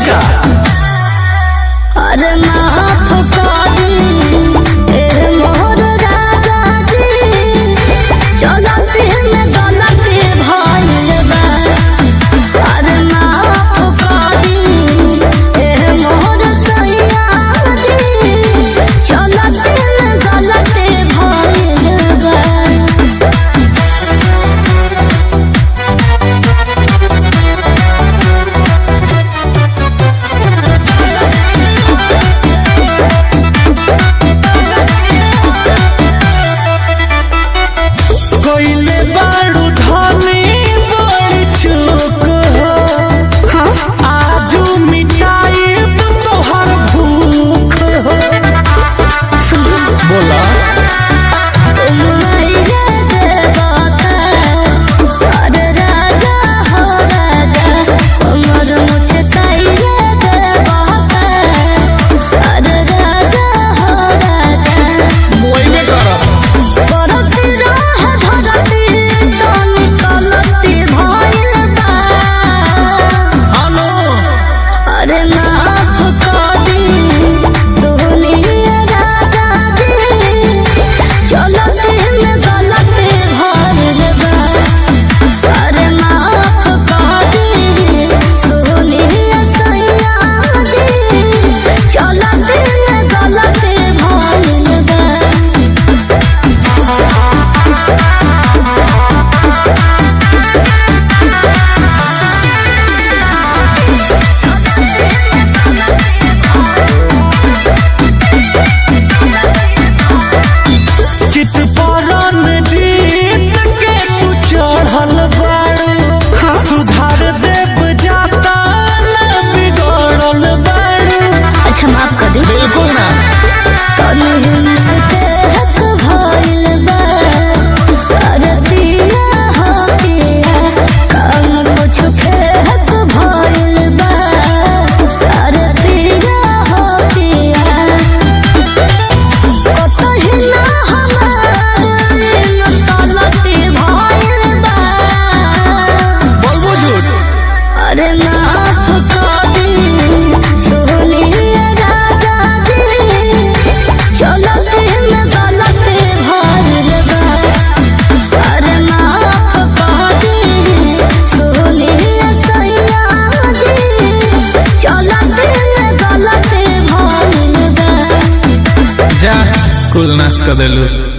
का अरे माफ कर दी ए मोर राजा जी, चलते में गलती भइल बा। अरे माफ कर दी ए मोर सैया जी, चलते में गलती भइल बा। कोइले बाड़ू धनी बड़ी चूक हो, आजू मिटाई तोहर भूख हो। बोला अरे राजा हो राजा, उमर मुझे चाहिए अरे राजा हो राजा, मोई में करा करती रह धरती तो निकलती भइल बा। हेलो अरे माफ कर दी सोनिया राजा जी, चलते में गलती भइल बा। अरे माफ कर दी सोनिया सैया जी, चलते में गलती भइल बा। चित परन जीत के तू चढ़ल बाड़ू, सुधार देव जाता न बिगड़ल बाड़ू। अच्छा माफ कर दी, बिल्कुल ना तनी हिम्मत हक भइल बा। अरे पिया हो पिया, काम कुछ हक भइल बा। अरे पिया हो पिया, कतही ना हमार मसलती भइल बा। बोलबो झूठ अरे माफ कर दी सोनिया राजा जी, चलते में गलती भइल बा। अरे माफ कर दी सोनिया सैया जी, चलते में गलती भइल बा। जा कुल नाश कर देलू।